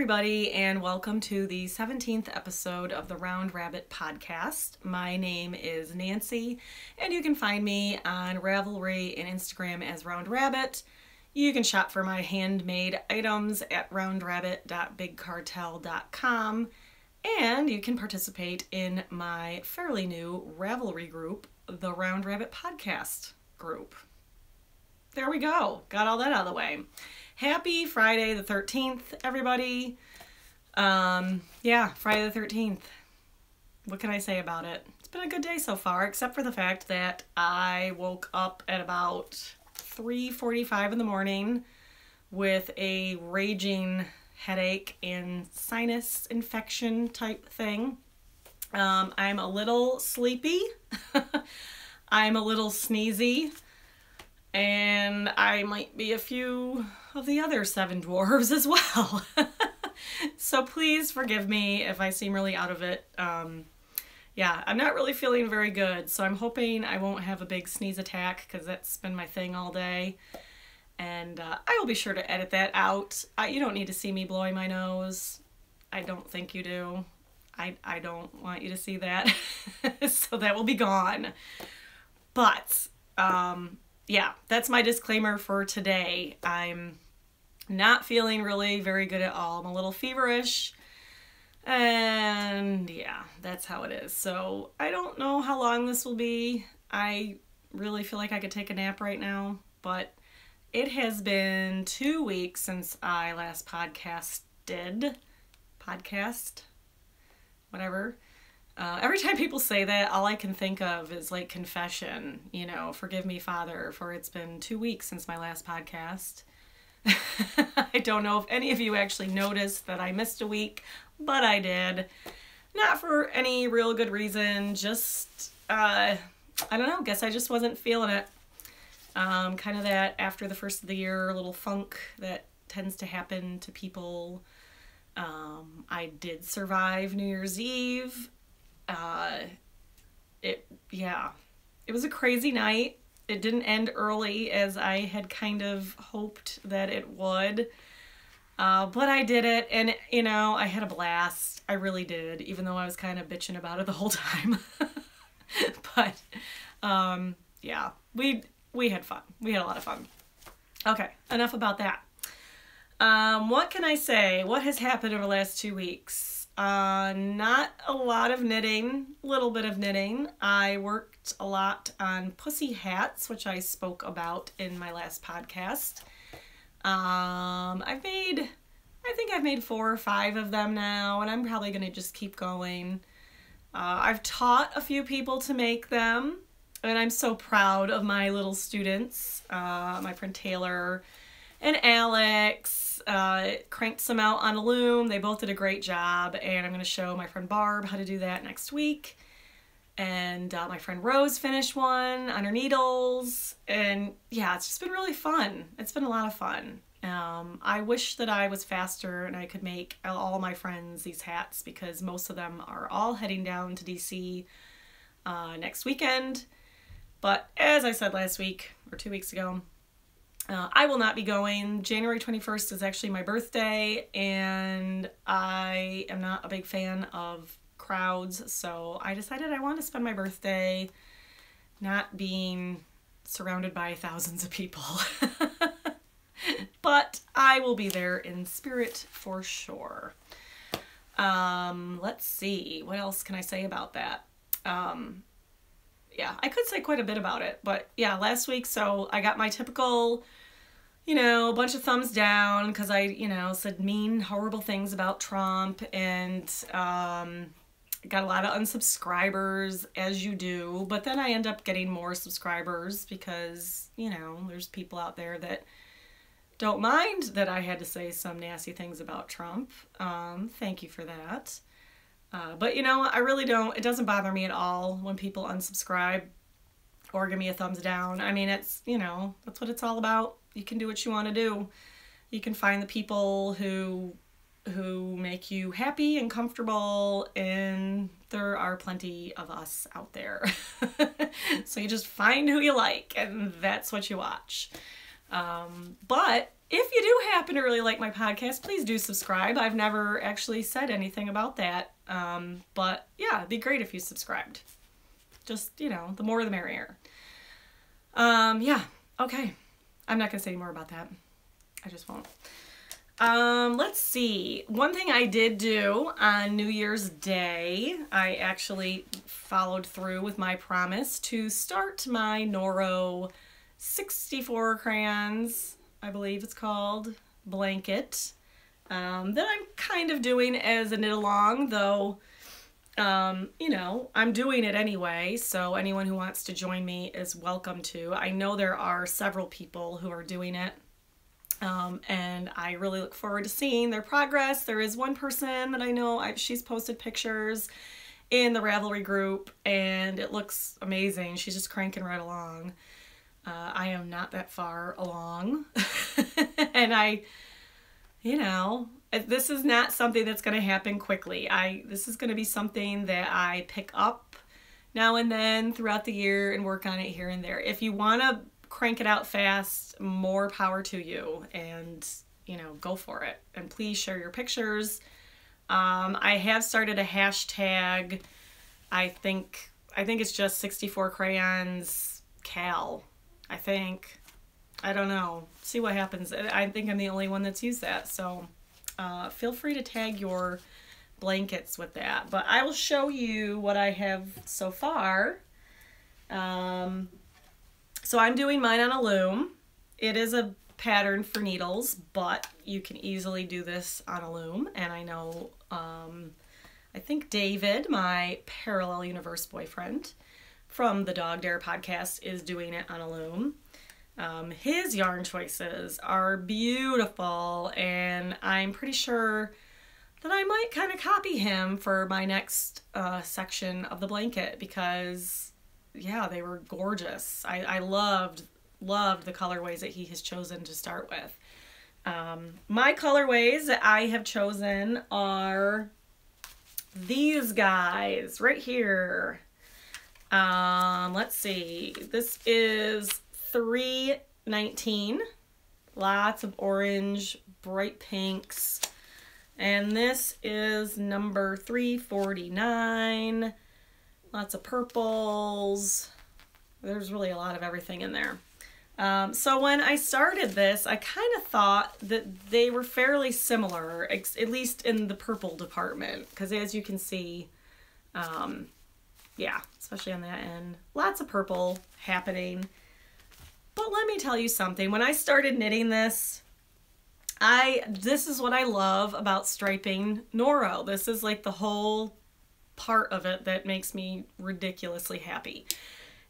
everybody, and welcome to the 17th episode of the Round Rabbit podcast. My name is Nancy, and you can find me on Ravelry and Instagram as Round Rabbit. You can shop for my handmade items at roundrabbit.bigcartel.com, and you can participate in my fairly new Ravelry group, the Round Rabbit podcast group. There we go. Got all that out of the way. Happy Friday the 13th, everybody. Friday the 13th. What can I say about it? It's been a good day so far, except for the fact that I woke up at about 3:45 in the morning with a raging headache and sinus infection type thing. I'm a little sleepy. I'm a little sneezy. And I might be a few of the other 7 dwarves as well. So please forgive me if I seem really out of it. I'm not really feeling very good. So I'm hoping I won't have a big sneeze attack because that's been my thing all day. And I will be sure to edit that out. You don't need to see me blowing my nose. I don't think you do. I don't want you to see that. So that will be gone. But, that's my disclaimer for today. I'm not feeling really very good at all. I'm a little feverish. And that's how it is. So I don't know how long this will be. I really feel like I could take a nap right now. But it has been 2 weeks since I last podcasted. Whatever. Every time people say that, all I can think of is like confession, forgive me, Father, for it's been 2 weeks since my last podcast. I don't know if any of you actually noticed that I missed a week, but I did. Not for any real good reason, just, I don't know, guess I just wasn't feeling it. Kind of that after the first of the year little funk that tends to happen to people. I did survive New Year's Eve. It was a crazy night. It didn't end early as I had kind of hoped that it would. But I did it, and I had a blast. I really did, even though I was kind of bitching about it the whole time. But we had fun. We had a lot of fun. Okay, enough about that. What can I say? What has happened over the last 2 weeks? Not a lot of knitting, little bit of knitting. I worked a lot on pussy hats, which I spoke about in my last podcast. I think I've made 4 or 5 of them now, and I'm probably going to just keep going. I've taught a few people to make them, and I'm so proud of my little students. My friend Taylor and Alex cranked some out on a loom. They both did a great job, and I'm going to show my friend Barb how to do that next week. And my friend Rose finished one on her needles, and it's just been really fun. It's been a lot of fun. I wish that I was faster and I could make all my friends these hats, because most of them are all heading down to DC next weekend. But as I said last week or 2 weeks ago, I will not be going. January 21st is actually my birthday, and I am not a big fan of crowds, so I decided I want to spend my birthday not being surrounded by thousands of people. But I will be there in spirit for sure. Let's see. What else can I say about that? I could say quite a bit about it, but last week, so I got my typical, a bunch of thumbs down because I, said mean, horrible things about Trump, and got a lot of unsubscribers, as you do, but then I end up getting more subscribers because, there's people out there that don't mind that I had to say some nasty things about Trump. Thank you for that. But I really don't, it doesn't bother me at all when people unsubscribe or give me a thumbs down. I mean, it's, that's what it's all about. You can do what you want to do. You can find the people who make you happy and comfortable, and there are plenty of us out there. So you just find who you like, and that's what you watch. But if you do happen to really like my podcast, please do subscribe. I've never actually said anything about that. But yeah, it'd be great if you subscribed. Just, the more the merrier. Yeah, okay. I'm not going to say any more about that. I just won't. Let's see. One thing I did do on New Year's Day, I actually followed through with my promise to start my Noro 64 crayons, I believe it's called, blanket, that I'm kind of doing as a knit along, though, I'm doing it anyway, so anyone who wants to join me is welcome to. I know there are several people who are doing it. And I really look forward to seeing their progress. There is one person that I know, she's posted pictures in the Ravelry group, and it looks amazing. She's just cranking right along. I am not that far along. And this is not something that's going to happen quickly. This is going to be something that I pick up now and then throughout the year and work on it here and there. If you want to crank it out fast, more power to you, and go for it. And please share your pictures. I have started a hashtag. I think it's just 64 crayons Cal. I don't know. See what happens. I think I'm the only one that's used that, so feel free to tag your blankets with that. But I will show you what I have so far. So I'm doing mine on a loom. It is a pattern for needles, but you can easily do this on a loom. And I know, I think David, my Parallel Universe boyfriend from the Dog Dare podcast, is doing it on a loom. His yarn choices are beautiful, and I'm pretty sure that I might kind of copy him for my next section of the blanket, because yeah, they were gorgeous. I loved the colorways that he has chosen to start with. My colorways that I have chosen are these guys right here. Let's see. This is 319. Lots of orange, bright pinks. And this is number 349. Lots of purples. There's really a lot of everything in there. So when I started this, I kind of thought that they were fairly similar, at least in the purple department, because as you can see, yeah, especially on that end, lots of purple happening. But let me tell you something. When I started knitting this, this is what I love about striping Noro. This is like the whole part of it that makes me ridiculously happy,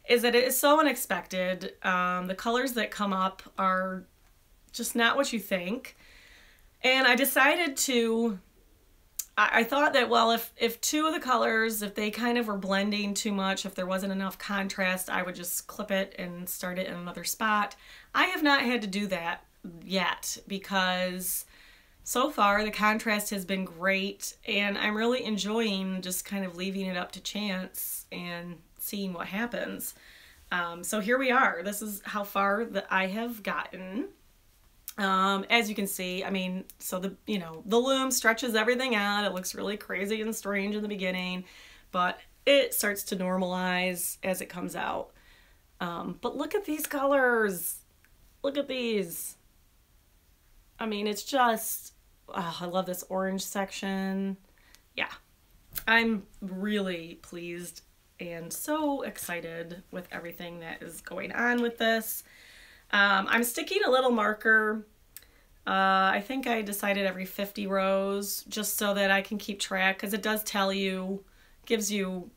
is that it is so unexpected. The colors that come up are just not what you think. And I decided I thought that, well, if two of the colors, if they kind of were blending too much, if there wasn't enough contrast, I would just clip it and start it in another spot. I have not had to do that yet, because so far the contrast has been great, and I'm really enjoying just kind of leaving it up to chance and seeing what happens. So here we are. This is how far that I have gotten. As you can see, I mean, so the loom stretches everything out. It looks really crazy and strange in the beginning, but it starts to normalize as it comes out. But look at these colors. Look at these. I mean, it's just, oh, I love this orange section. Yeah, I'm really pleased and so excited with everything that is going on with this. I'm sticking a little marker. I think I decided every 50 rows, just so that I can keep track, because it does tell you, gives you,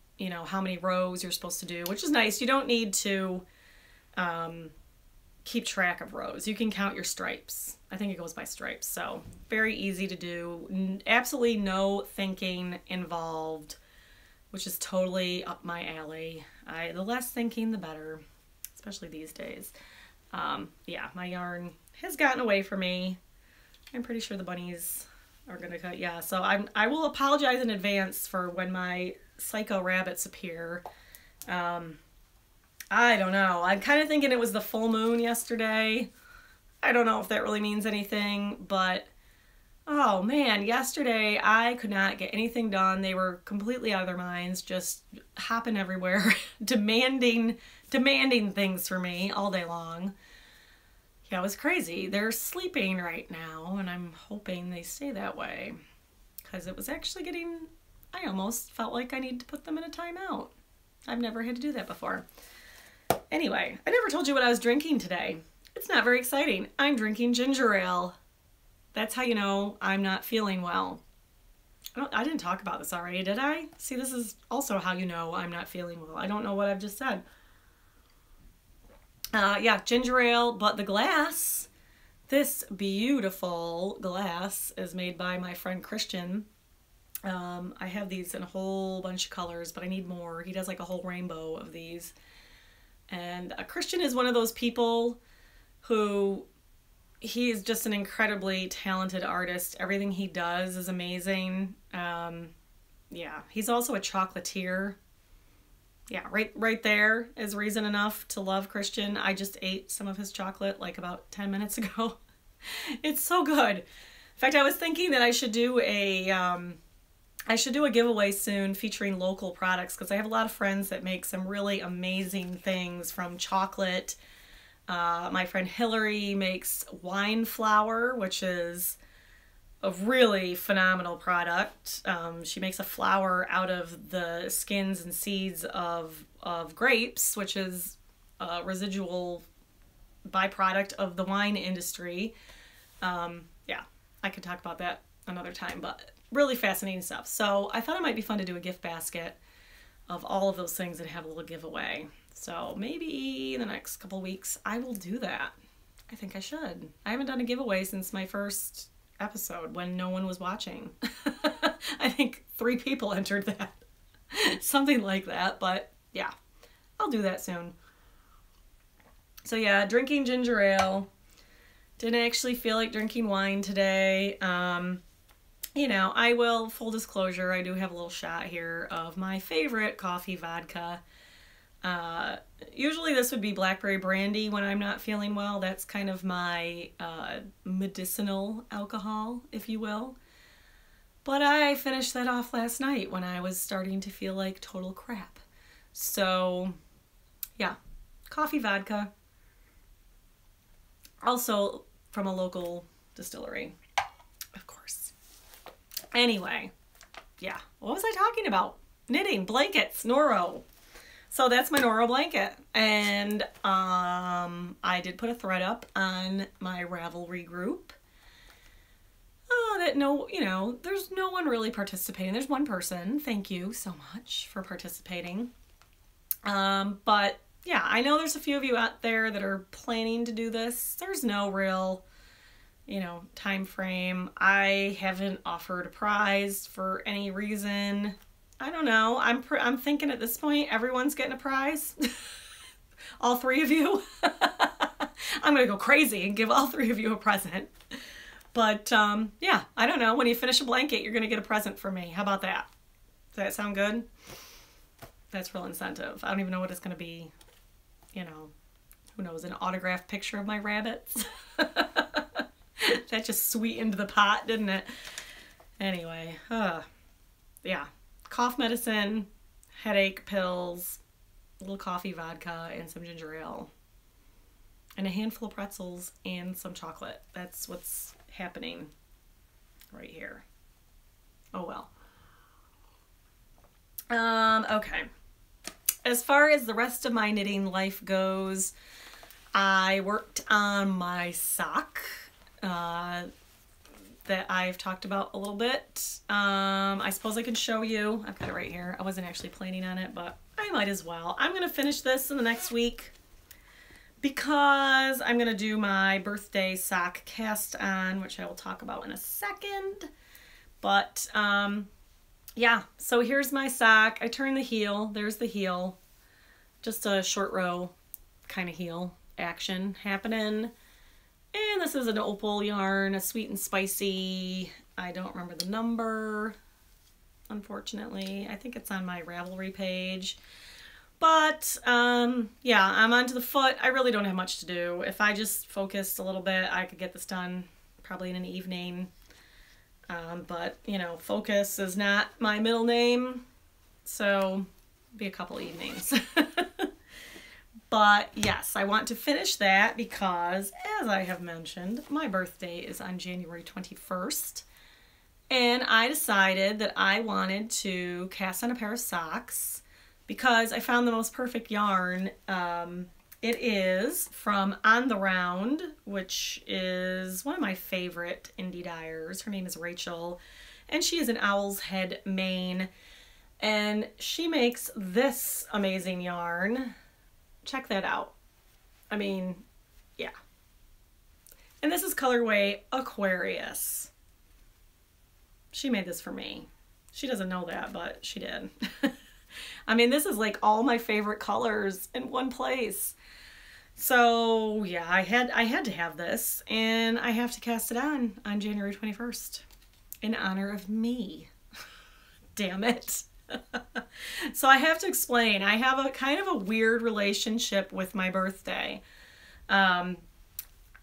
how many rows you're supposed to do, which is nice. You don't need to keep track of rows. You can count your stripes. I think it goes by stripes, so very easy to do. Absolutely no thinking involved, which is totally up my alley. The less thinking, the better, especially these days. Yeah, my yarn has gotten away from me. I'm pretty sure the bunnies are gonna cut. Yeah, so I will apologize in advance for when my psycho rabbits appear. I don't know. I'm kind of thinking it was the full moon yesterday, I don't know if that really means anything, but oh man, yesterday I could not get anything done. They were completely out of their minds, just hopping everywhere, demanding things for me all day long. Yeah, it was crazy. They're sleeping right now, and I'm hoping they stay that way, because it was actually I almost felt like I need to put them in a timeout. I've never had to do that before. Anyway, I never told you what I was drinking today. It's not very exciting. I'm ginger ale. That's how you know I'm not feeling well. I didn't talk about this already, did I? See, this is also how you know I'm not feeling well. I don't know what I've just said. Yeah, ginger ale, but the glass, this beautiful glass is made by my friend Christian. I have these in a whole bunch of colors, but I need more. He does like a whole rainbow of these. And Christian is one of those people who, he's just an incredibly talented artist. Everything he does is amazing. Yeah, he's also a chocolatier. Yeah, right there is reason enough to love Christian. I just ate some of his chocolate like about 10 minutes ago. It's so good. In fact, I was thinking that I should do a giveaway soon featuring local products, because I have a lot of friends that make some really amazing things from chocolate. My friend Hillary makes wine flour, which is a really phenomenal product. She makes a flour out of the skins and seeds of grapes, which is a residual byproduct of the wine industry. Yeah, I could talk about that another time, but really fascinating stuff. So I thought it might be fun to do a gift basket of all of those things and have a little giveaway. So maybe in the next couple weeks I will do that. I think I should. I haven't done a giveaway since my first episode when no one was watching. I think 3 people entered that. Something like that, but yeah, I'll do that soon. So yeah, drinking ginger ale. Didn't actually feel like drinking wine today. You know, I will, full disclosure, I do have a little shot here of my favorite coffee vodka. Usually this would be blackberry brandy when I'm not feeling well. That's kind of my medicinal alcohol, if you will. But I finished that off last night when I was starting to feel like total crap. So, yeah, coffee vodka. Also from a local distillery, of course. Anyway, yeah, what was I talking about? Knitting, blankets, Noro. So that's my Noro blanket, and I did put a thread up on my Ravelry group. That there's no one really participating. There's one person. Thank you so much for participating. But yeah, I know there's a few of you out there that are planning to do this. There's no real, time frame. I haven't offered a prize for any reason. I don't know. I'm thinking at this point everyone's getting a prize. All 3 of you. I'm gonna go crazy and give all 3 of you a present. But yeah, I don't know. When you finish a blanket, you're gonna get a present from me. How about that? Does that sound good? That's real incentive. I don't even know what it's gonna be. Who knows? An autographed picture of my rabbits. That just sweetened the pot, didn't it? Anyway, yeah. Cough medicine, headache pills, a little coffee vodka, and some ginger ale. And a handful of pretzels and some chocolate. That's what's happening right here. Oh well. Okay. As far as the rest of my knitting life goes, I worked on my sock that I've talked about a little bit. I suppose I can show you. I've got it right here. I wasn't actually planning on it, but I might as well. I'm going to finish this in the next week because I'm going to do my birthday sock cast on, which I will talk about in a second. But yeah, so here's my sock. I turn the heel. There's the heel. Just a short row kind of heel action happening. And this is an opal yarn, a sweet and spicy. I don't remember the number, unfortunately. I think it's on my Ravelry page. But, yeah, I'm onto the foot. I really don't have much to do. If I just focused a little bit, I could get this done probably in an evening. But, you know, focus is not my middle name, so be a couple evenings. But, yes, I want to finish that because, as I have mentioned, my birthday is on January 21st. And I decided that I wanted to cast on a pair of socks because I found the most perfect yarn. It is from On the Round, which is one of my favorite indie dyers. Her name is Rachel, and she is in Owl's Head, Maine. And she makes this amazing yarn. Check that out. I mean, yeah. And this is colorway Aquarius. She made this for me. She doesn't know that, but she did. I mean, this is like all my favorite colors in one place. So yeah, I had to have this, and I have to cast it on January 21st in honor of me. Damn it. So I have to explain. I have a kind of a weird relationship with my birthday. I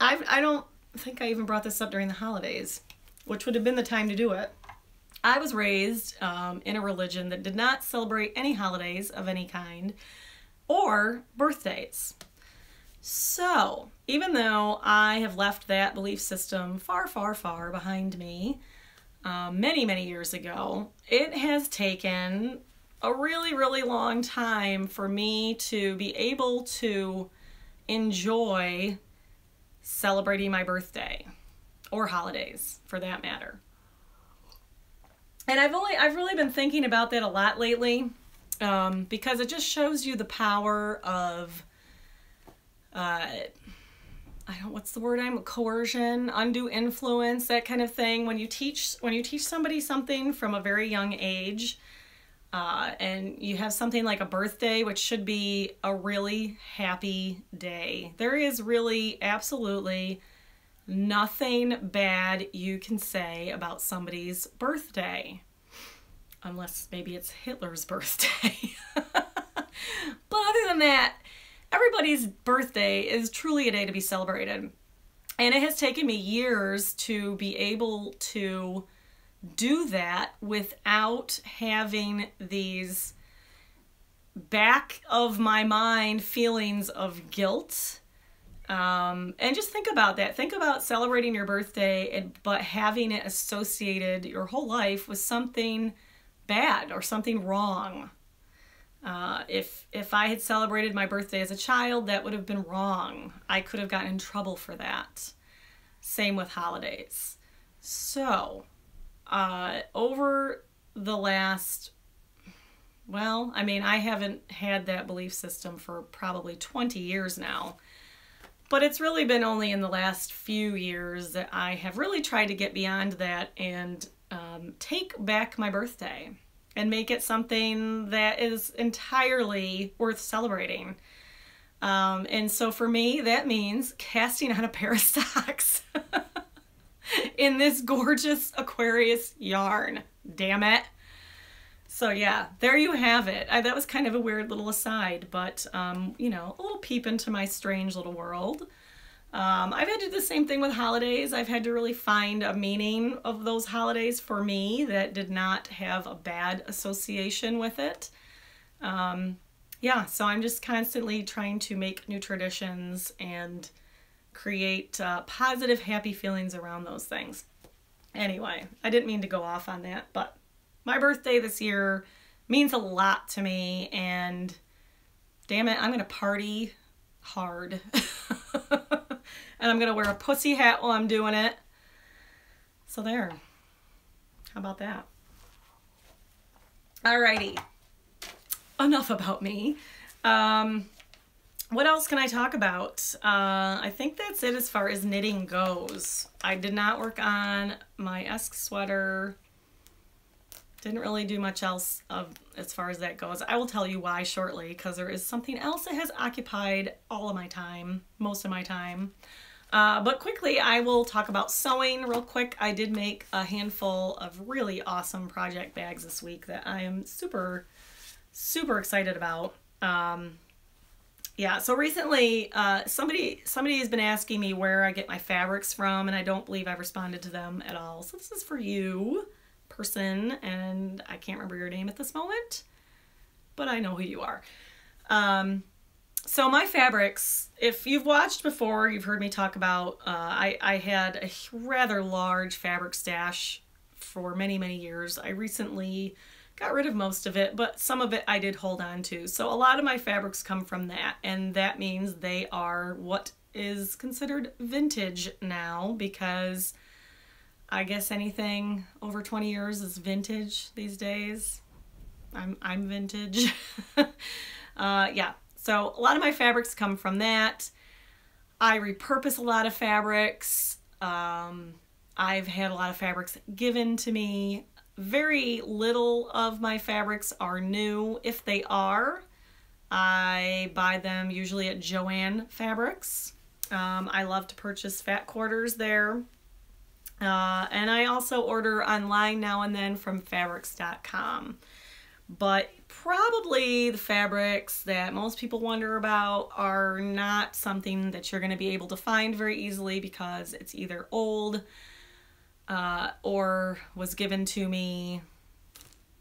don't think I even brought this up during the holidays, which would have been the time to do it. I was raised in a religion that did not celebrate any holidays of any kind or birthdays. So, even though I have left that belief system far, far, far behind me many, many years ago, it has taken a really, really long time for me to be able to enjoy celebrating my birthday or holidays for that matter. And I've really been thinking about that a lot lately, because it just shows you the power of, what's the word coercion, undue influence, that kind of thing. When you teach somebody something from a very young age, and you have something like a birthday, which should be a really happy day. There is really absolutely nothing bad you can say about somebody's birthday. Unless maybe it's Hitler's birthday. But other than that, everybody's birthday is truly a day to be celebrated. And it has taken me years to be able to do that without having these back of my mind feelings of guilt. And just think about that. Think about celebrating your birthday, but having it associated your whole life with something bad or something wrong. If I had celebrated my birthday as a child, that would have been wrong. I could have gotten in trouble for that. Same with holidays. So, over the last, I haven't had that belief system for probably 20 years now. But it's really been only in the last few years that I have really tried to get beyond that and take back my birthday and make it something that is entirely worth celebrating. And so for me, that means casting on a pair of socks in this gorgeous Aquarius yarn. Damn it. So yeah, there you have it. That was kind of a weird little aside, but a little peep into my strange little world. I've had to do the same thing with holidays. I've had to really find a meaning of those holidays for me that did not have a bad association with it. So I'm just constantly trying to make new traditions and create positive, happy feelings around those things. Anyway, I didn't mean to go off on that, but my birthday this year means a lot to me, and damn it, I'm going to party hard. And I'm going to wear a pussy hat while I'm doing it. So there. How about that? Alrighty. Enough about me. What else can I talk about? I think that's it as far as knitting goes. I did not work on my Esk sweater. Didn't really do much else as far as that goes. I will tell you why shortly, because there is something else that has occupied all of my time, most of my time. But quickly, I will talk about sewing real quick. I did make a handful of really awesome project bags this week that I am super, super excited about. Yeah, so recently somebody has been asking me where I get my fabrics from, and I don't believe I've responded to them at all. So this is for you, person, and I can't remember your name at this moment, but I know who you are. So my fabrics, if you've watched before, you've heard me talk about, I had a rather large fabric stash for many, many years. I recently got rid of most of it, but some of it I did hold on to. So a lot of my fabrics come from that, and that means they are what is considered vintage now, because I guess anything over 20 years is vintage these days. I'm vintage. Yeah, so a lot of my fabrics come from that. I repurpose a lot of fabrics. I've had a lot of fabrics given to me. Very little of my fabrics are new. If they are, I buy them usually at Joann Fabrics. I love to purchase fat quarters there. And I also order online now and then from fabrics.com. But probably the fabrics that most people wonder about are not something that you're going to be able to find very easily, because it's either old or was given to me,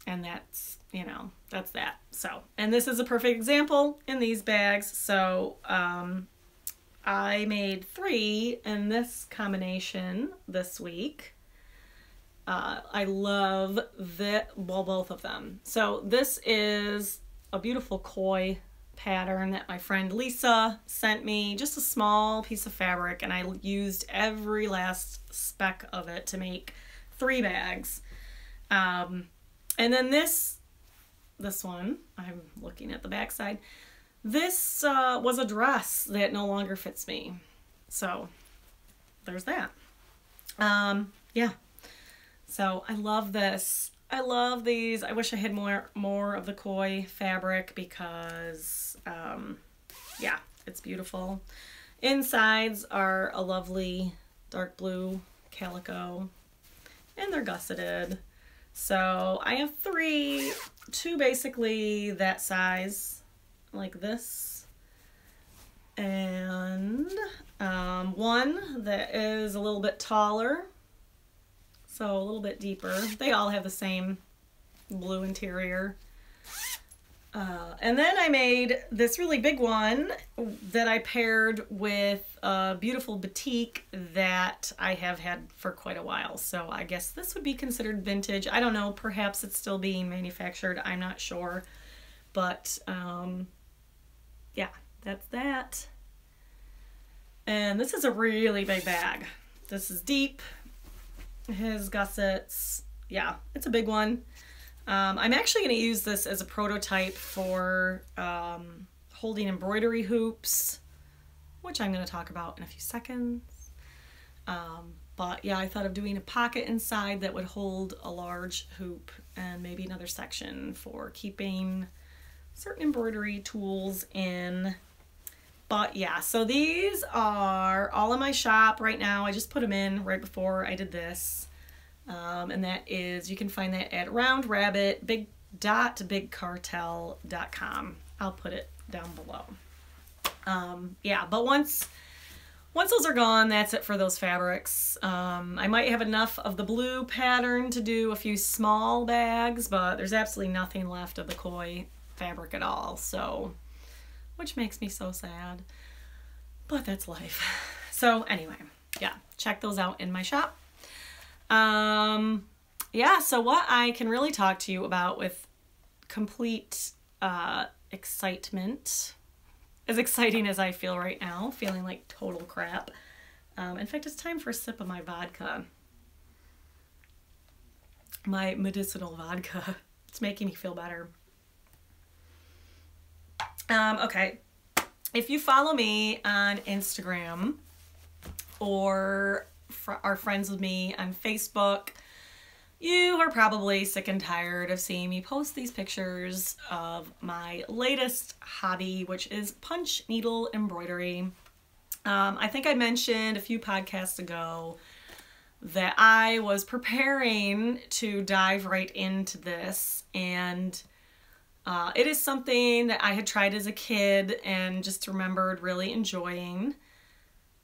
and that's, you know, that's that. So, and this is a perfect example in these bags. So I made 3 in this combination this week. I love both of them. So this is a beautiful koi pattern that my friend Lisa sent me, just a small piece of fabric, and I used every last speck of it to make 3 bags. And then this one, I'm looking at the back side, this was a dress that no longer fits me. So there's that. Yeah. So I love this. I love these. I wish I had more of the koi fabric, because yeah, it's beautiful. Insides are a lovely dark blue calico, and they're gusseted. So I have 3, 2 basically that size, like this, and 1 that is a little bit taller, so a little bit deeper. They all have the same blue interior. And then I made this really big one that I paired with a beautiful batik that I have had for quite a while. So I guess this would be considered vintage. I don't know, perhaps it's still being manufactured. I'm not sure. But yeah, that's that. And this is a really big bag. This is deep. His gussets. Yeah, it's a big one. I'm actually going to use this as a prototype for holding embroidery hoops, which I'm going to talk about in a few seconds. But yeah, I thought of doing a pocket inside that would hold a large hoop, and maybe another section for keeping certain embroidery tools in. But yeah, so these are all in my shop right now. I just put them in right before I did this. And that is, you can find that at roundrabbit.bigcartel.com. I'll put it down below. Yeah, but once those are gone, that's it for those fabrics. I might have enough of the blue pattern to do a few small bags, but there's absolutely nothing left of the koi fabric at all, so, which makes me so sad, but that's life. So anyway, yeah, check those out in my shop. Yeah, so what I can really talk to you about with complete excitement, as exciting as I feel right now, feeling like total crap. In fact, it's time for a sip of my vodka. My medicinal vodka. It's making me feel better. Okay, if you follow me on Instagram or are friends with me on Facebook, you are probably sick and tired of seeing me post these pictures of my latest hobby, which is punch needle embroidery. I think I mentioned a few podcasts ago that I was preparing to dive right into this, and It is something that I had tried as a kid and just remembered really enjoying.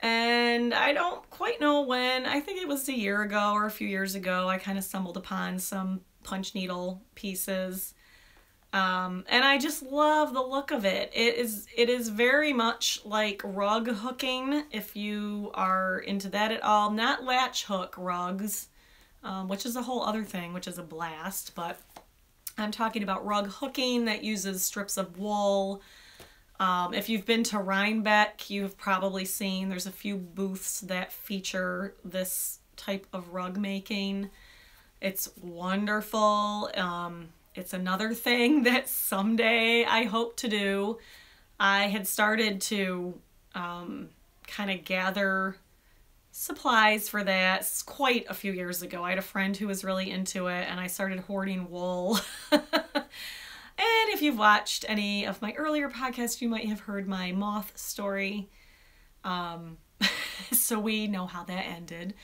And I don't quite know when, I think it was a year ago or a few years ago, I kind of stumbled upon some punch needle pieces. And I just love the look of it. It is very much like rug hooking, if you are into that at all. Not latch hook rugs, which is a whole other thing, which is a blast, but I'm talking about rug hooking that uses strips of wool. If you've been to Rhinebeck, you've probably seen there's a few booths that feature this type of rug making. It's wonderful. It's another thing that someday I hope to do. I had started to kind of gather supplies for that quite a few years ago. I had a friend who was really into it, and I started hoarding wool. And if you've watched any of my earlier podcasts, you might have heard my moth story. So we know how that ended.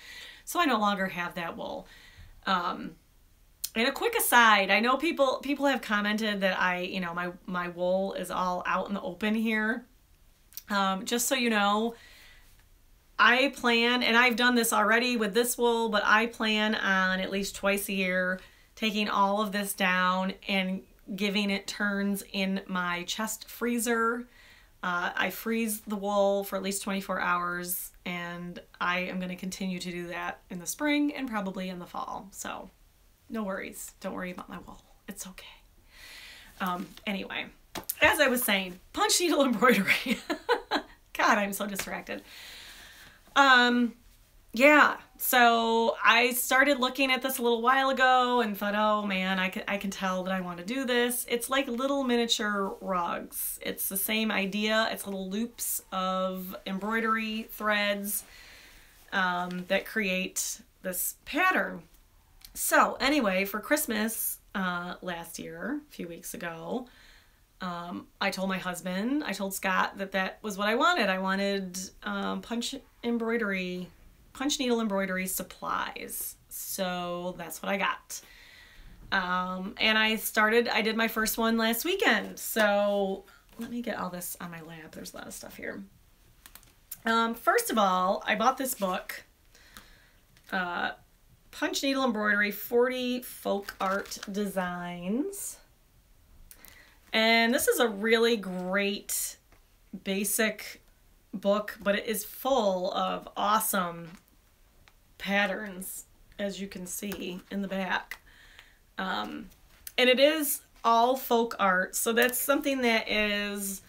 So I no longer have that wool. And a quick aside, I know people have commented that my wool is all out in the open here. Just so you know, I plan, and I've done this already with this wool, but I plan on at least twice a year taking all of this down and giving it turns in my chest freezer. I freeze the wool for at least 24 hours, and I am going to continue to do that in the spring and probably in the fall. So no worries. Don't worry about my wool. It's okay. Anyway, as I was saying, punch needle embroidery. God, I'm so distracted. Yeah, so I started looking at this a little while ago and thought, oh man, I can tell that I want to do this. It's like little miniature rugs. It's the same idea. It's little loops of embroidery threads that create this pattern. So anyway, for Christmas last year, a few weeks ago, I told my husband, I told Scott that was what I wanted. I wanted punch needle embroidery supplies. So that's what I got. And I did my first one last weekend. So let me get all this on my lap. There's a lot of stuff here. First of all, I bought this book, Punch Needle Embroidery 40 Folk Art Designs. And this is a really great basic book, but it is full of awesome patterns, as you can see in the back. And it is all folk art, so that's something that is,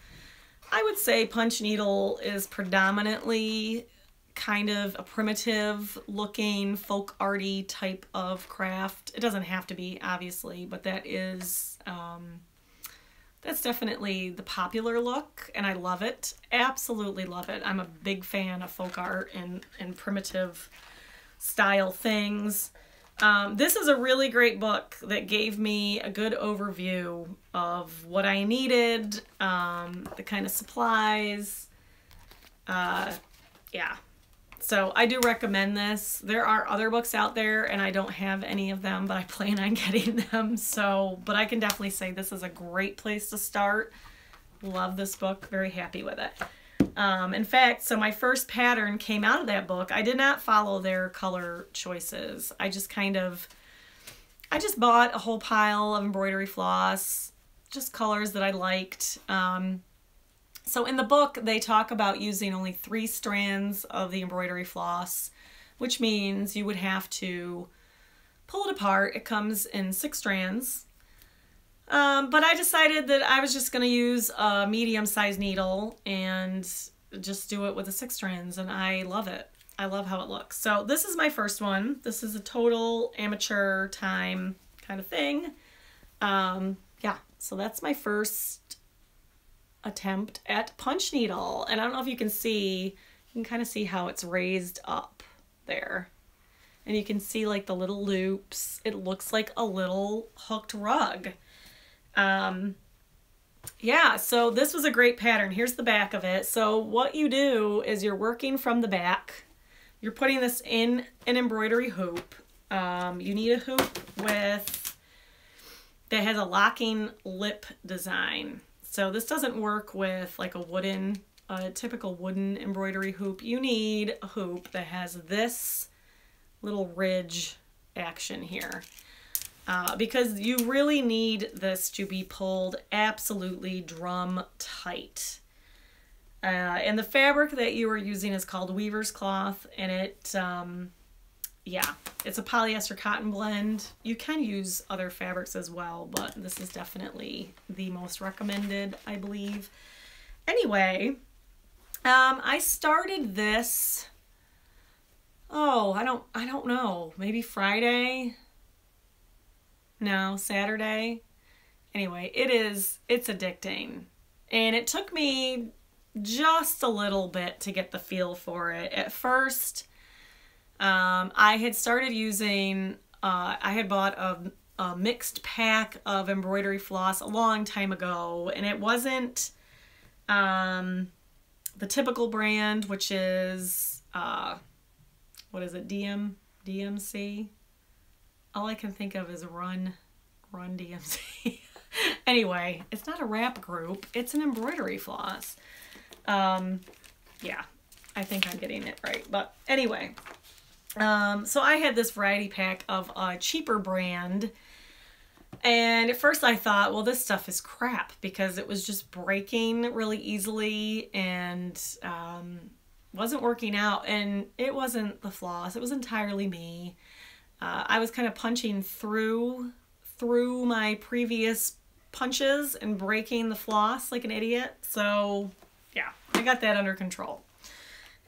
I would say punch needle is predominantly kind of a primitive looking folk arty type of craft. It doesn't have to be, obviously, but that is that's definitely the popular look, and I love it. Absolutely love it. I'm a big fan of folk art and primitive style things. This is a really great book that gave me a good overview of what I needed, the kind of supplies. Yeah. So I do recommend this. There are other books out there, and I don't have any of them, but I plan on getting them. But I can definitely say this is a great place to start. Love this book. Very happy with it. In fact, so my first pattern came out of that book. I did not follow their color choices. I just bought a whole pile of embroidery floss, just colors that I liked. So in the book, they talk about using only 3 strands of the embroidery floss, which means you would have to pull it apart. It comes in 6 strands. But I decided that I was just going to use a medium-sized needle and just do it with the 6 strands, and I love it. I love how it looks. So this is my first one. This is a total amateur time kind of thing. Yeah, so that's my first attempt at punch needle, and I don't know if you can kind of see how it's raised up there, and you can see like the little loops. It looks like a little hooked rug. Yeah, so this was a great pattern. Here's the back of it. So what you do is you're working from the back. You're putting this in an embroidery hoop. You need a hoop with that has a locking lip design. So this doesn't work with like a typical wooden embroidery hoop. You need a hoop that has this little ridge action here. Because you really need this to be pulled absolutely drum tight. And the fabric that you are using is called weaver's cloth, and it's a polyester cotton blend. You can use other fabrics as well, but this is definitely the most recommended, I believe. Anyway, I started this, I don't know, maybe Friday? No, Saturday. Anyway, it's addicting. And it took me just a little bit to get the feel for it. At first, I had started using, I had bought a mixed pack of embroidery floss a long time ago, and it wasn't the typical brand, which is, what is it, DMC? All I can think of is Run DMC. Anyway, it's not a rap group, it's an embroidery floss. Yeah, I think I'm getting it right. But anyway, so I had this variety pack of a cheaper brand. And at first I thought, well, this stuff is crap because it was just breaking really easily and wasn't working out. And it wasn't the floss, it was entirely me. I was kind of punching through my previous punches and breaking the floss like an idiot. So yeah, I got that under control.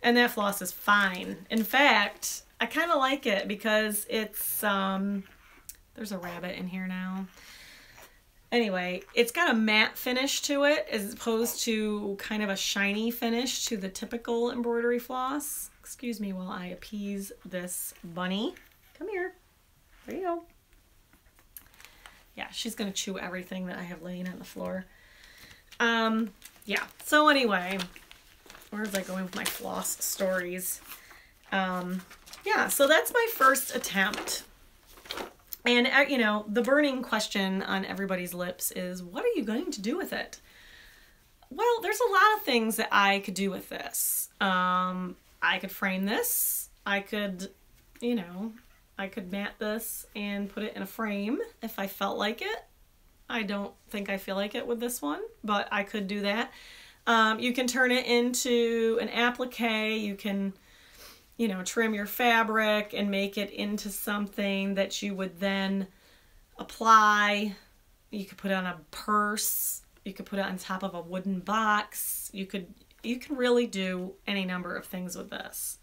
And that floss is fine. In fact, I kind of like it because it's, there's a rabbit in here now. Anyway, it's got a matte finish to it as opposed to kind of a shiny finish to the typical embroidery floss. Excuse me while I appease this bunny. Come here. There you go. Yeah, she's going to chew everything that I have laying on the floor. Yeah, so anyway, where was I going with my floss stories? Yeah, so that's my first attempt. And, you know, the burning question on everybody's lips is, what are you going to do with it? Well, there's a lot of things that I could do with this. I could frame this. I could, you know, I could mat this and put it in a frame if I felt like it. I don't think I feel like it with this one, but I could do that. You can turn it into an applique. You can, you know, trim your fabric and make it into something that you would then apply. You could put it on a purse. You could put it on top of a wooden box. You can really do any number of things with this.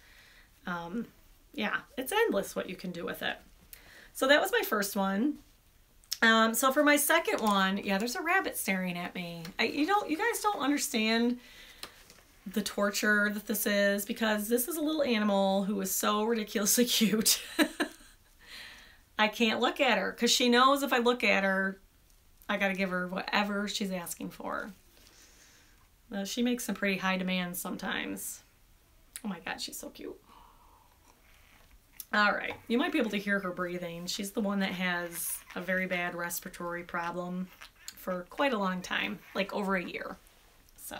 Yeah, it's endless what you can do with it. So that was my first one. So for my second one, yeah, there's a rabbit staring at me. You guys don't understand the torture that this is, because this is a little animal who is so ridiculously cute. I can't look at her because she knows if I look at her, I got to give her whatever she's asking for. She makes some pretty high demands sometimes. Oh my God, she's so cute. All right, you might be able to hear her breathing. She's the one that has a very bad respiratory problem for quite a long time, like over a year. So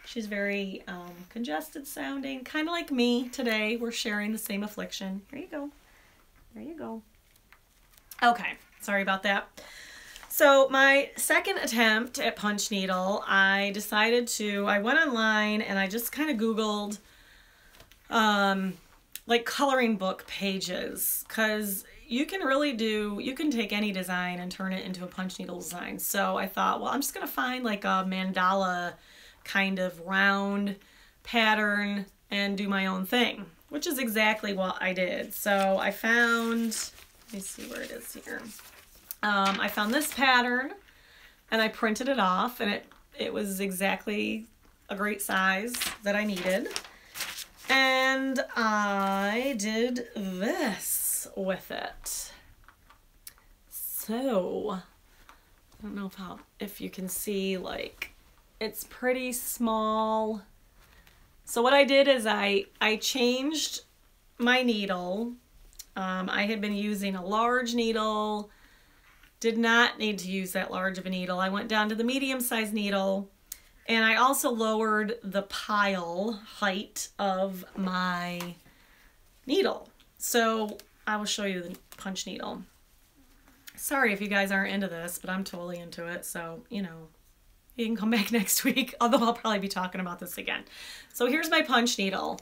she's very congested sounding, kind of like me today. We're sharing the same affliction. Here you go. There you go. Okay, sorry about that. So my second attempt at punch needle, I went online and I just kind of Googled like coloring book pages, because you can take any design and turn it into a punch needle design. So I thought, well, I'm just going to find like a mandala kind of round pattern and do my own thing, which is exactly what I did. So I found, let me see where it is here. I found this pattern and I printed it off, and it was exactly a great size that I needed. And I did this with it. So, I don't know if you can see, like, it's pretty small. So what I did is I changed my needle. I had been using a large needle Did not need to use that large of a needle. I went down to the medium-sized needle, and I also lowered the pile height of my needle. So I will show you the punch needle. Sorry if you guys aren't into this, but I'm totally into it. So, you know, you can come back next week, although I'll probably be talking about this again. So here's my punch needle.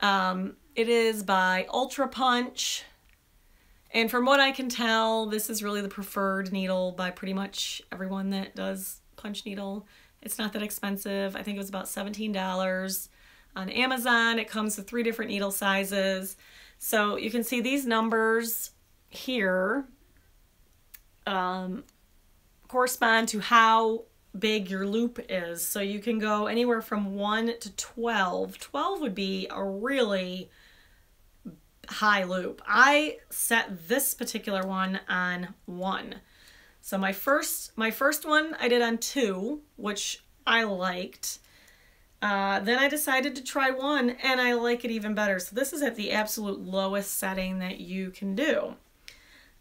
It is by Ultra Punch. And from what I can tell, this is really the preferred needle by pretty much everyone that does punch needle. It's not that expensive. I think it was about $17 on Amazon. It comes with 3 different needle sizes. So you can see these numbers here correspond to how big your loop is. So you can go anywhere from 1 to 12. 12 would be a really high loop. I set this particular one on 1. So my first one I did on 2, which I liked. Then I decided to try 1, and I like it even better. So this is at the absolute lowest setting that you can do.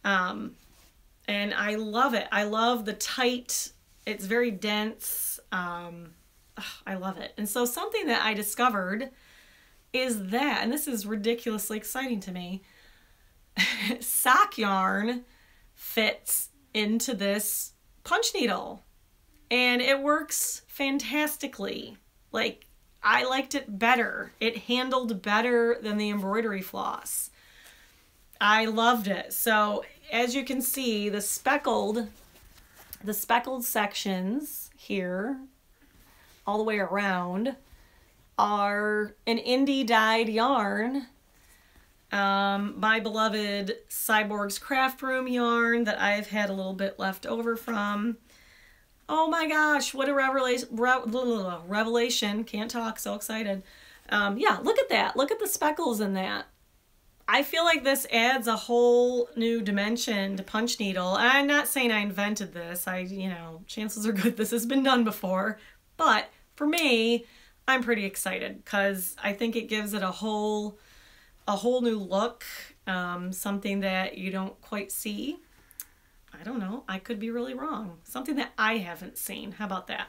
And I love it. I love the tight, it's very dense. I love it. And so something that I discovered is that, and this is ridiculously exciting to me, sock yarn fits into this punch needle, and it works fantastically. Like, I liked it better. It handled better than the embroidery floss. I loved it. So as you can see, the speckled sections here all the way around are an indie dyed yarn, my beloved Cyborg's Craft Room yarn that I've had a little bit left over from. Oh my gosh, what a revelation. Can't talk, so excited. Yeah, look at that. Look at the speckles in that. I feel like this adds a whole new dimension to punch needle. I'm not saying I invented this. You know, chances are good this has been done before. But for me, I'm pretty excited because I think it gives it a whole new look, something that you don't quite see. I don't know, I could be really wrong. Something that I haven't seen. How about that?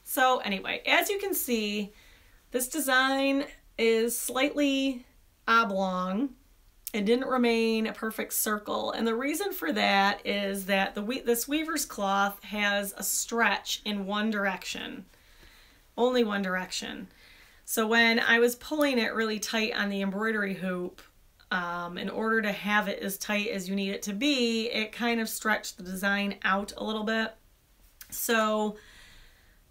So anyway, as you can see, this design is slightly oblong. It didn't remain a perfect circle. And the reason for that is that this weaver's cloth has a stretch in one direction. Only one direction. So when I was pulling it really tight on the embroidery hoop, in order to have it as tight as you need it to be, it kind of stretched the design out a little bit. So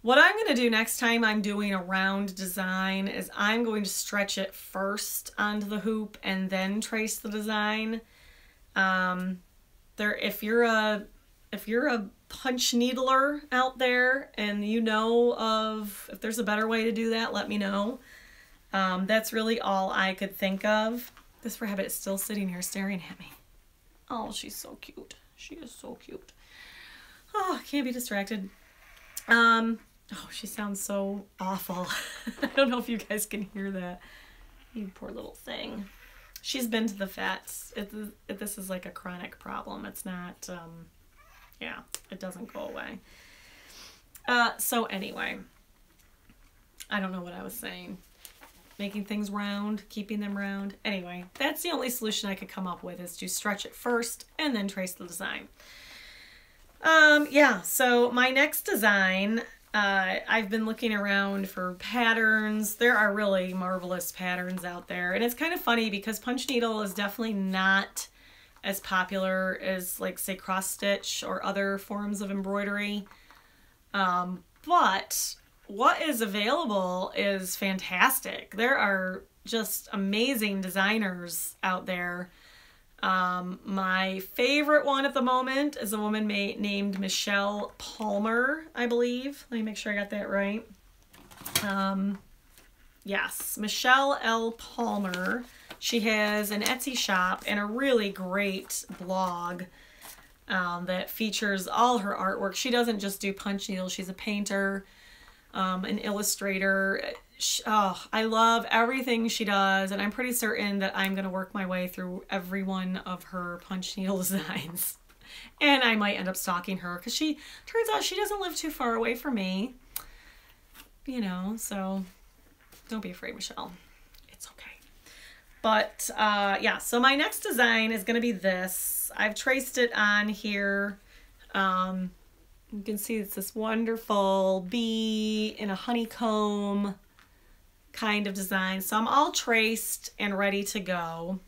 what I'm going to do next time I'm doing a round design is I'm going to stretch it first onto the hoop and then trace the design. If you're a punch needler out there and you know of, if there's a better way to do that, let me know. That's really all I could think of. This rabbit is still sitting here staring at me. Oh, she's so cute. She is so cute. Oh, can't be distracted. Oh, she sounds so awful. I don't know if you guys can hear that. You poor little thing. She's been to the vets. This is like a chronic problem. It's not, yeah, it doesn't go away. So anyway, I don't know what I was saying. Making things round, keeping them round. Anyway, that's the only solution I could come up with, is to stretch it first and then trace the design. Yeah, so my next design, I've been looking around for patterns. There are really marvelous patterns out there. And it's kind of funny because punch needle is definitely not as popular as, like, say, cross stitch or other forms of embroidery. But what is available is fantastic. There are just amazing designers out there. My favorite one at the moment is a woman named Michelle Palmer, I believe. Let me make sure I got that right. Yes, Michelle L. Palmer. She has an Etsy shop and a really great blog that features all her artwork. She doesn't just do punch needles. She's a painter, an illustrator. I love everything she does, and I'm pretty certain that I'm going to work my way through every one of her punch needle designs. And I might end up stalking her because turns out she doesn't live too far away from me. You know, so don't be afraid, Michelle. It's okay. But yeah, so my next design is going to be this. I've traced it on here. You can see it's this wonderful bee in a honeycomb kind of design. So I'm all traced and ready to go.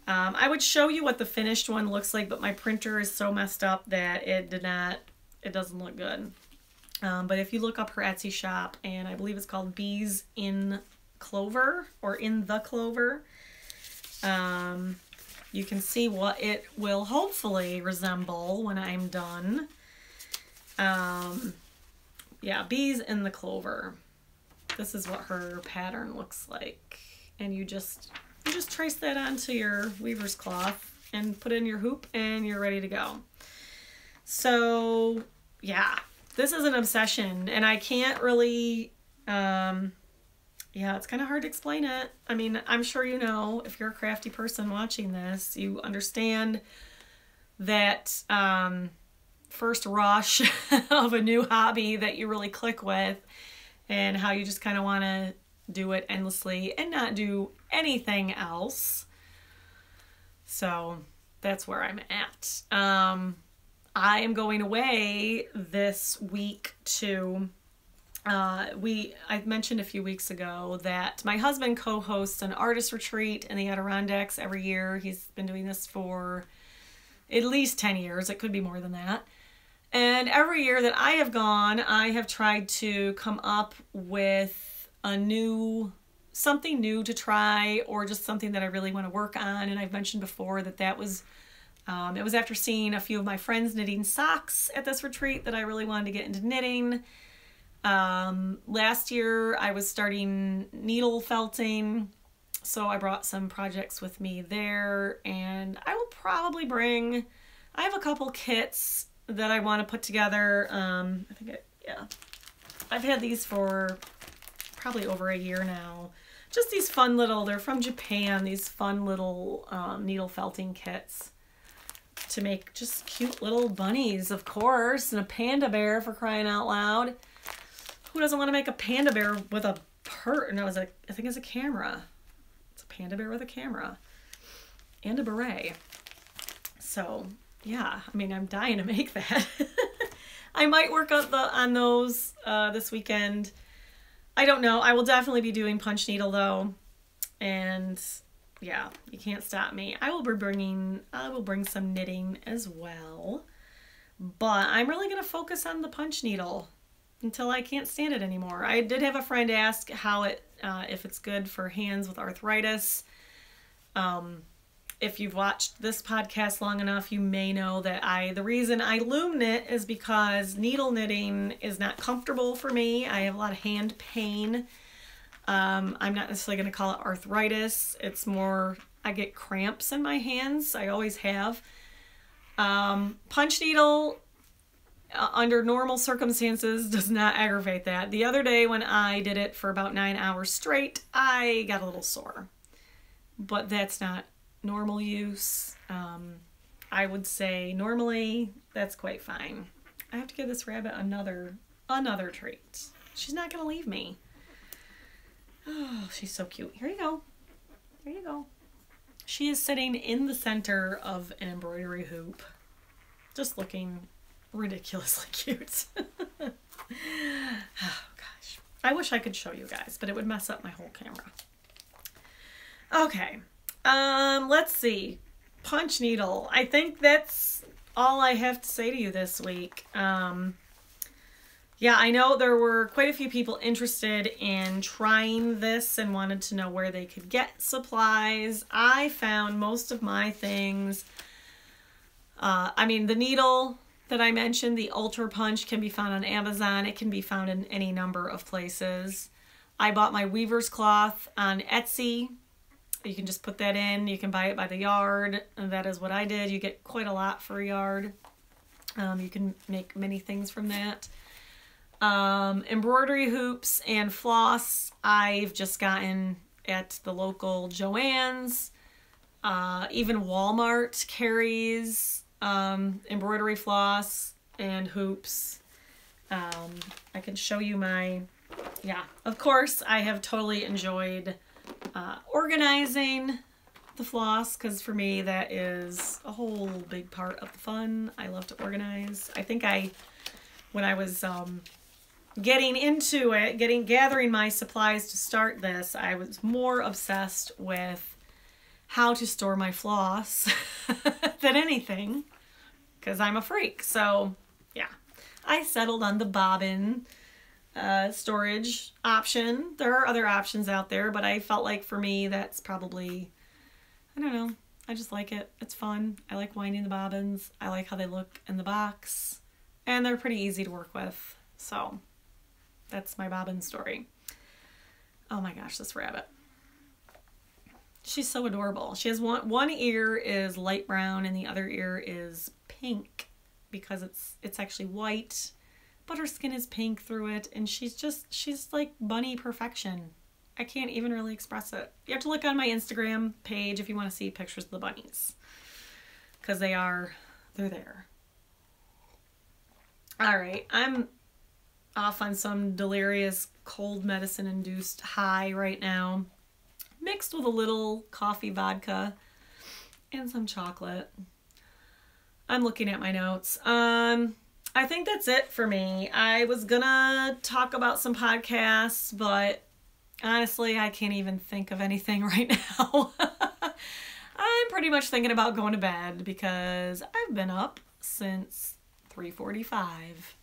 I would show you what the finished one looks like, but my printer is so messed up that it doesn't look good. But if you look up her Etsy shop, and I believe it's called Bees in Clover, or In the Clover, you can see what it will hopefully resemble when I'm done. Yeah, Bees in the Clover. This is what her pattern looks like. And you just trace that onto your weaver's cloth and put it in your hoop and you're ready to go. So yeah, this is an obsession, and I can't really, yeah, it's kind of hard to explain it. I mean, I'm sure you know, if you're a crafty person watching this, you understand that first rush of a new hobby that you really click with, and how you just kind of want to do it endlessly and not do anything else. So that's where I'm at. I am going away this week to, I mentioned a few weeks ago that my husband co-hosts an artist retreat in the Adirondacks every year. He's been doing this for at least 10 years. It could be more than that. And every year that I have gone, I have tried to come up with something new to try, or just something that I really want to work on. And I've mentioned before that was, it was after seeing a few of my friends knitting socks at this retreat that I really wanted to get into knitting. Last year I was starting needle felting, so I brought some projects with me there, and I will probably I have a couple kits that I want to put together. Yeah, I've had these for probably over a year now. Just these fun little, they're from Japan, these fun little needle felting kits to make just cute little bunnies, of course, and a panda bear, for crying out loud. Who doesn't want to make a panda bear with a no, I think it's a camera. It's a panda bear with a camera and a beret. So yeah, I mean, I'm dying to make that. I might work on those this weekend. I don't know. I will definitely be doing punch needle though, and yeah, you can't stop me. I will bring some knitting as well, but I'm really gonna focus on the punch needle until I can't stand it anymore. I did have a friend ask how if it's good for hands with arthritis. If you've watched this podcast long enough, you may know that the reason I loom knit is because needle knitting is not comfortable for me. I have a lot of hand pain. I'm not necessarily going to call it arthritis. It's more, I get cramps in my hands. I always have. Punch needle, under normal circumstances, does not aggravate that. The other day when I did it for about 9 hours straight, I got a little sore. But that's not normal use. I would say normally that's quite fine. I have to give this rabbit another treat. She's not gonna leave me. Oh, she's so cute. Here you go. There you go. She is sitting in the center of an embroidery hoop, just looking ridiculously cute. Oh gosh. I wish I could show you guys, but it would mess up my whole camera. Okay. Let's see. Punch needle. I think that's all I have to say to you this week. Yeah, I know there were quite a few people interested in trying this and wanted to know where they could get supplies. I found most of my things, I mean, the needle that I mentioned, the Ultra Punch, can be found on Amazon. It can be found in any number of places. I bought my weaver's cloth on Etsy. You can just put that in. You can buy it by the yard. And that is what I did. You get quite a lot for a yard. You can make many things from that. Embroidery hoops and floss I've just gotten at the local Joann's. Even Walmart carries embroidery floss and hoops. I can show you my, yeah, of course I have totally enjoyed organizing the floss, because for me that is a whole big part of the fun. I love to organize. I think when I was getting into it, gathering my supplies to start this, I was more obsessed with how to store my floss than anything, because I'm a freak. So yeah, I settled on the bobbin storage option. There are other options out there, but I felt like for me that's probably, I don't know, I just like it. It's fun. I like winding the bobbins. I like how they look in the box, and they're pretty easy to work with. So that's my bobbin story. Oh my gosh, this rabbit. She's so adorable. She has one ear is light brown and the other ear is pink, because it's actually white, but her skin is pink through it, and she's like bunny perfection. I can't even really express it. You have to look on my Instagram page if you want to see pictures of the bunnies, because they're there. All right, I'm off on some delirious cold medicine induced high right now, mixed with a little coffee vodka and some chocolate. I'm looking at my notes. I think that's it for me. I was gonna talk about some podcasts, but honestly, I can't even think of anything right now. I'm pretty much thinking about going to bed, because I've been up since 3:45,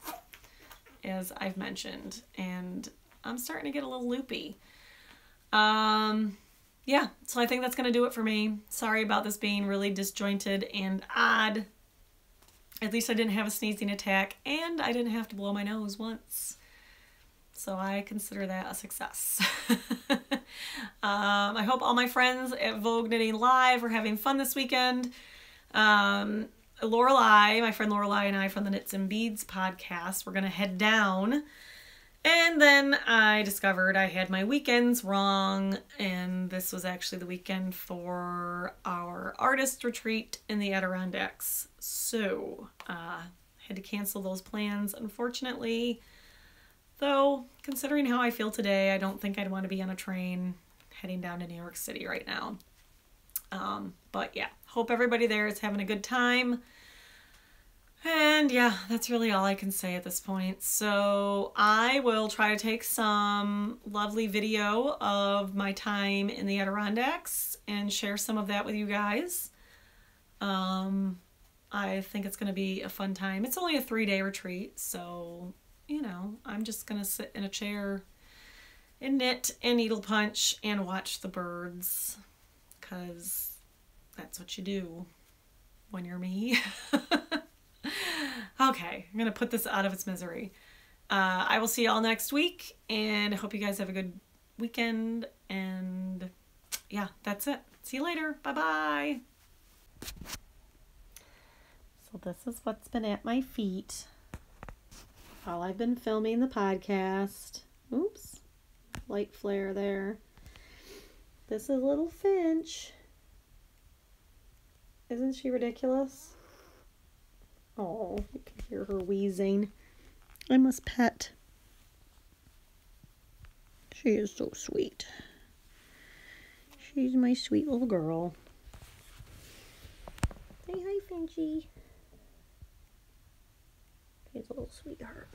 as I've mentioned, and I'm starting to get a little loopy. Yeah, so I think that's going to do it for me. Sorry about this being really disjointed and odd. At least I didn't have a sneezing attack, and I didn't have to blow my nose once. So I consider that a success. I hope all my friends at Vogue Knitting Live are having fun this weekend. Lorelei, my friend Lorelei, and I from the Knits and Beads podcast, we're going to head down. And then I discovered I had my weekends wrong, and this was actually the weekend for our artist retreat in the Adirondacks. So, had to cancel those plans, unfortunately. Though, considering how I feel today, I don't think I'd want to be on a train heading down to New York City right now. But yeah, hope everybody there is having a good time. And yeah, that's really all I can say at this point. So I will try to take some lovely video of my time in the Adirondacks and share some of that with you guys. I think it's going to be a fun time. It's only a 3-day retreat, so, you know, I'm just going to sit in a chair and knit and needle punch and watch the birds, because that's what you do when you're me. Okay, I'm going to put this out of its misery. I will see y'all next week, and I hope you guys have a good weekend, and yeah, that's it. See you later. Bye-bye. So this is what's been at my feet while I've been filming the podcast. Oops, light flare there. This is little Finch. Isn't she ridiculous? Oh, you can hear her wheezing. I must pet. She is so sweet. She's my sweet little girl. Say hi, Finchy. She's a little sweetheart.